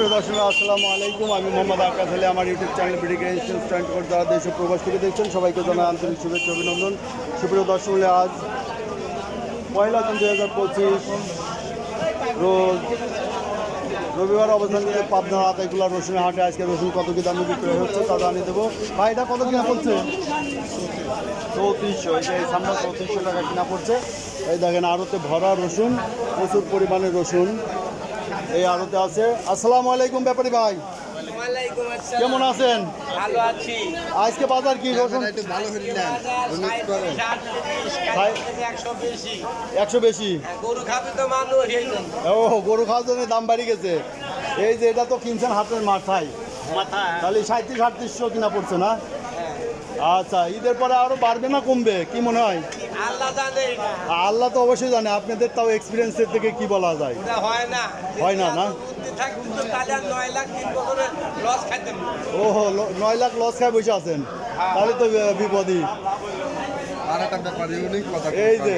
সুপ্রিয় দর্শক আসসালামু আলাইকুম। আমি মোহাম্মদ আকাশ আলী। আমার ইউটিউব চ্যানেল ভিডিও স্ট্যান্ড করে যারা দেশ ও প্রবাস থেকে দেখছেন সবাইকে জানাই আন্তরিক শুভেচ্ছা অভিনন্দন। সুপ্রিয় দর্শক আজ 1 জুন 2025 রোজ রবিবার অবস্থান করে পাবনা আতাইকুলা রসুনের হাটে আজকে রসুন কত কি দামে বিক্রয় হচ্ছে তা জানিয়ে দেবো। ভাই এটা কত কিনা পড়ছে? 3400। এই সামনে 3400 টাকা কিনা পড়ছে। এই দেখেন আড়তে ভরা রসুন, প্রচুর পরিমাণে রসুন এই আড়তে আছে। আসসালামু আলাইকুম ব্যাপারী ভাই, কেমন আছেন? ভালো আছি। আজকে বাজার কি রসুন? ভাই 100 বেশি। গরু খাবে তো মানুষ। ও গরু খাওয়ার জন্য দাম বাড়ি গেছে। এই যে এটা তো কিনছেন হাটের মাথায়, তাহলে 3700 কিনা পড়ছে না? আচ্ছা, ঈদের পরে আরো বাড়বে না কমবে কি মনে হয়? আল্লাহ জানে। আল্লাহ তো অবশ্যই জানে। আপনাদের তাও এক্সপিরিয়েন্সের থেকে কি বলা যায়? হয় না না? ও 9 লাখ লস খায় বসে আছেন, তাহলে তো বিপদই। এই যে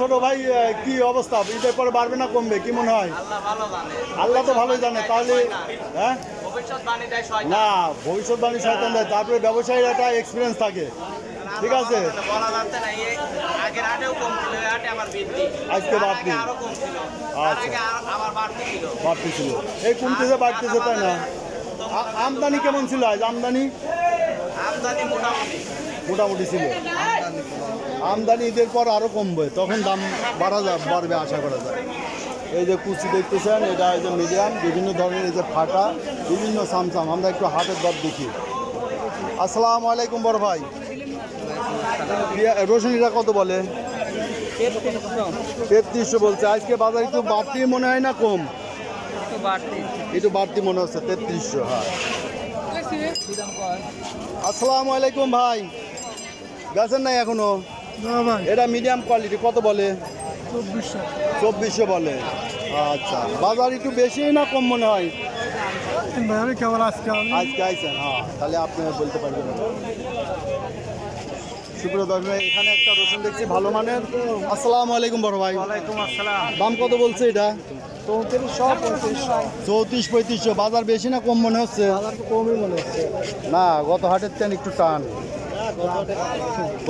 ছোট ভাই কি অবস্থা? ঈদের পরে বাড়বে না কমবে কি মনে হয়? আল্লাহ তো ভালোই জানে। তাহলে হ্যাঁ না, ভবিষ্যৎবাণী শয়তান দেয়। তারপরে ব্যবসায়ীর একটা এক্সপিরিয়েন্স থাকে। ঠিক আছে, আজকে বাড়তি। আচ্ছা, বাড়তি ছিল, এই কমতেছে বাড়তেছে, তাই না? আমদানি কেমন ছিল আজ? আমদানি মোটামুটি ছিল। আমদানি ঈদের পর আরো কমবে, তখন দাম বাড়বে আশা করা যায়। এই যে কুচি দেখতেছেন, এটা এই যে মিডিয়াম, বিভিন্ন ধরনের এই যে ফাটা, বিভিন্ন সামসাম। আমরা একটু হাটের দর দেখি। আসসালামু আলাইকুম বড় ভাই। রসুনিটা কত বলে? 3300 বলছে। আজকে বাজার একটু বাড়তি মনে হয় না কম? একটু বাড়তি মনে হচ্ছে, 3300। হ্যাঁ, আসসালামু আলাইকুম ভাই, গেছেন নাই এখনো? এটা মিডিয়াম কোয়ালিটি, কত বলে? 2400 বলে। আচ্ছা, বাজার একটু বেশি না কম মনে হয়? আজকে আইছেন, হ্যাঁ, তাহলে আপনি বলতে পারবেন। সুপ্রিয় দর্শক, এখানে একটা রসুন দেখছি ভালো মানের। আসসালামু আলাইকুম বড় ভাই। দাম কত বলছে এটা? 3400-3500। বাজার বেশি না কম মনে হচ্ছে? কমই মনে হচ্ছে না, গত হাটের তেন একটু টান।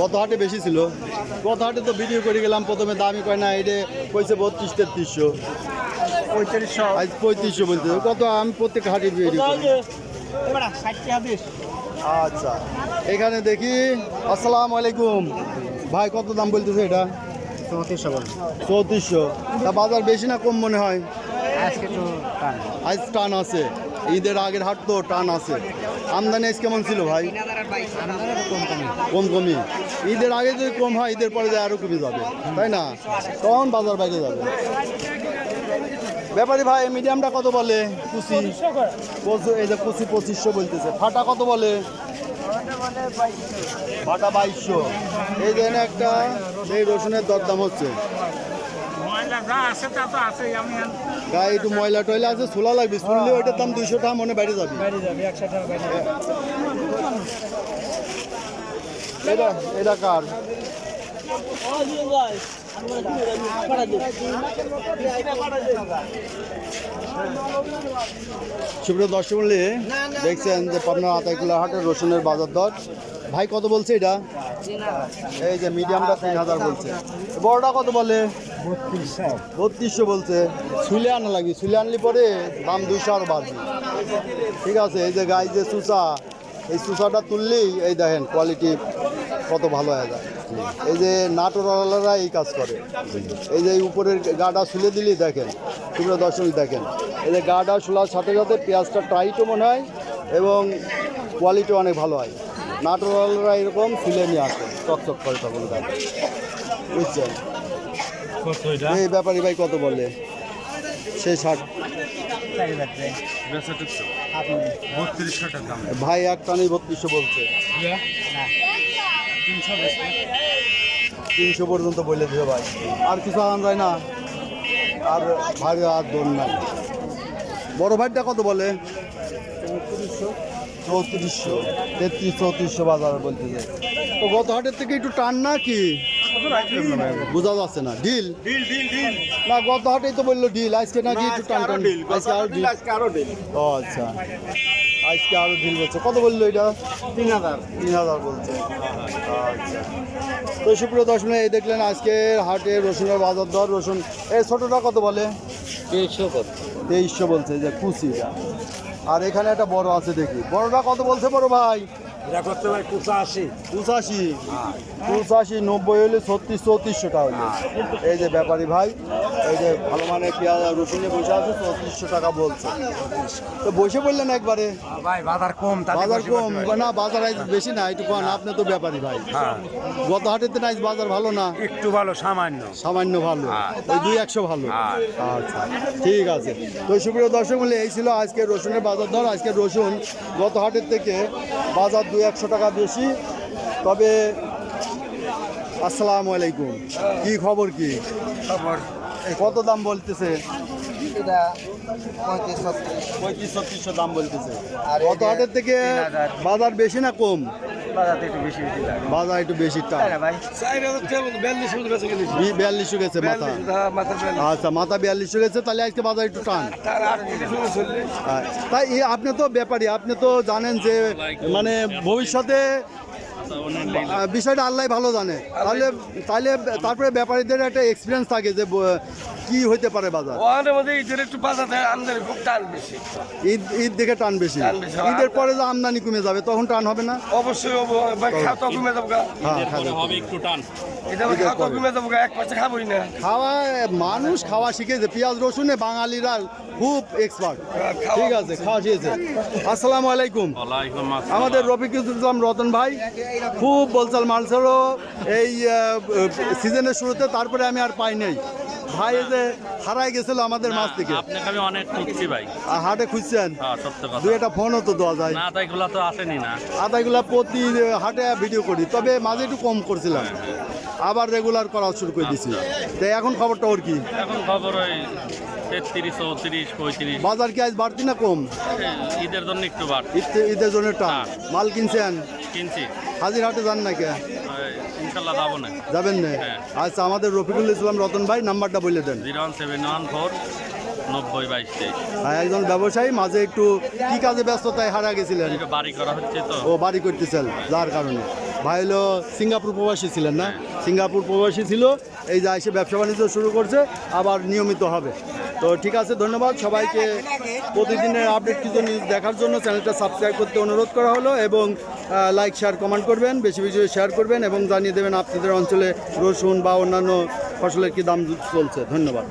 গত হাটে বেশি ছিল। গত হাটে তো ভিডিও করে গেলাম, প্রথমে দামই কয় না, এটা কইছে 3200-3300। 3500 আজ 3500 বলতে। কত আমি প্রত্যেক হাটে ভিডিও করি। আচ্ছা, এখানে দেখি। আসসালামু আলাইকুম ভাই, কত দাম বলতেছে এটা? 3400। তা বাজার বেশি না কম মনে হয়? আজ টান আছে, ঈদের আগের হাট তো টান আছে। আমদানি আজ কেমন ছিল ভাই? কমই। ঈদের আগে যদি কম হয়, ঈদের পরে যায় আরো কমে যাবে, তাই না? তখন বাজার বাইরে যাবে। ব্যাপারী ভাই, মিডিয়ামটা কত বলে? কুচি এই যে কুচি 2500 বলতেছে। ফাটা কত বলে? ফাটা 2200। এই যে একটা সেই রসুনের দরদাম হচ্ছে। গায়ে একটু ময়লা টয়লা আছে, ছোলা লাগবে। শুনলে ওইটার দাম 200 টাকা মনে বাইরে যাবে। এটা কার? সুপ্রিয় দর্শক মূল্যে দেখছেন যে পাবনা আতাইকুলা হাটের রসুনের বাজার দর। ভাই কত বলছে এটা? এই যে মিডিয়ামটা 3000 বলছে। বড়টা কত বলে? 3200 বলছে। ছুলে আনা লাগবে, ছুলে আনলে পরে দাম 200 আরও বাড়বে। ঠিক আছে, এই যে গাই যে চুষা, এই চুষাটা তুললেই এই দেখেন কোয়ালিটি কত ভালো হয়ে যায়। এই যে নাটোরওয়ালারা এই কাজ করে। এই যে উপরের গাটা শুলে দিলেই দেখেন, তোমরা দর্শক দেখেন, এই যে গাটা শোলার সাথে সাথে পেঁয়াজটা টাইটও মনে হয় এবং কোয়ালিটি অনেক ভালো হয়। নাটোরওয়ালারা এরকম শুলে নিয়ে আসে, চকচক করে তখন গাছ, বুঝছেন? এই ব্যাপারী ভাই কত বলে? সেই 60 ভাই এক টানেই 3200 বলছে। 300 পর্যন্ত বলে দিও ভাই, আর কিছু আন যায় না। আর ভাই আর দোন নাই। বড় ভাইটা কত বলে? 3400, 3300-3400 বাজার বলতেছে। তো গত হাটের থেকে একটু টান না কি? বোঝা যাচ্ছে না ডিল না গত হাটেই তো বললো ডিল আজকে নাকি একটু টান টান আজকে আরো ডিল ও আচ্ছা আজকে আরো ডিল বলছে কত বললো এটা 3,000 বলছে আচ্ছা তো সুপ্রিয় দর্শক এই দেখলেন আজকে হাটে রসুনের বাজার দর রসুন এই ছোটটা কত বলে 2300 বলছে যে কুচিটা আর এখানে একটা বড় আছে দেখি বড়টা কত বলছে বড় ভাই 85 90 হলে 3600 টাকা হলে এই যে ব্যাপারী ভাই এই যে ভালো মানে পেঁয়াজ রসুনে বসে আছে 3400 টাকা বলছে তো বসে বললেন একবারে বাজার কম না বাজার আজ বেশি না একটু কম আপনি তো ব্যাপারী ভাই গত হাটেতে না আজ বাজার ভালো না একটু ভালো সামান্য ভালো ওই 200 ভালো আচ্ছা ঠিক আছে তো সুপ্রিয় দর্শক বলে এই ছিল আজকে রসুনের বাজার দর আজকে রসুন গত হাটের থেকে বাজার 200 টাকা বেশি তবে আসসালামু আলাইকুম কি খবর কি কত দাম বলতেছে 35-36 দাম বলতেছে গত হাটের থেকে বাজার বেশি না কম বাজার একটু বেশি টাকা 42 গেছে আচ্ছা মাথা 42 গেছে তাহলে আজকে বাজার একটু টান তাই আপনি তো ব্যাপারী আপনি তো জানেন যে মানে ভবিষ্যতে বিষয়টা আল্লাহ ভালো জানে তাহলে তাহলে তারপরে ব্যাপারীদের একটা এক্সপিরিয়েন্স থাকে যে কি হইতে পারে বাজার ঈদ দেখে টান বেশি ঈদের পরে যে আমদানি কমে যাবে তখন টান হবে না অবশ্যই খাওয়া মানুষ খাওয়া শিখেছে পেঁয়াজ রসুনে বাঙালিরা খুব এক্সপার্ট ঠিক আছে খাওয়া শিখেছে আসসালামু আলাইকুম আমাদের রফিকুল ইসলাম রতন ভাই খুব বলছাল মালছালও এই সিজনের শুরুতে তারপরে আমি আর পাই নাই ভাই এই যে হারাই গেছিল আমাদের মাছ থেকে আপনাকে আমি অনেক খুঁজছি ভাই হাটে খুঁজছেন সত্য কথা দুই একটা ফোনও তো দেওয়া যায় না তাইগুলা তো আসেনি না আদাগুলা প্রতি হাটে ভিডিও করি তবে মাঝে একটু কম করছিলাম আবার রেগুলার করা শুরু করে দিছি তো এখন খবরটা ওর কি এখন খবর ওই 33 34 35 বাজার কি আজ বাড়তি না কম ঈদের জন্য একটু বাড় ঈদের জন্য টান মাল কিনছেন কিনছি হাজির হাটে যান না কে ইনশাল্লাহ যাবো না যাবেন না আচ্ছা আমাদের রফিকুল ইসলাম রতন ভাই নাম্বারটা বলে দেন 01714 90 22 হ্যাঁ একজন ব্যবসায়ী মাঝে একটু কি কাজে ব্যস্ততায় হারা গেছিলেন বাড়ি করা হচ্ছে তো ও বাড়ি করতেছেন যার কারণে ভাই হলো সিঙ্গাপুর প্রবাসী ছিলেন না সিঙ্গাপুর প্রবাসী ছিল এই যে এসে ব্যবসা বাণিজ্য শুরু করছে আবার নিয়মিত হবে তো ঠিক আছে ধন্যবাদ সবাইকে প্রতিদিনের আপডেট কিছু নিউজ দেখার জন্য চ্যানেলটা সাবস্ক্রাইব করতে অনুরোধ করা হলো এবং লাইক শেয়ার কমেন্ট করবেন বেশি বেশি শেয়ার করবেন এবং জানিয়ে দেবেন আপনাদের অঞ্চলে রসুন বা অন্যান্য ফসলের কি দাম চলছে ধন্যবাদ।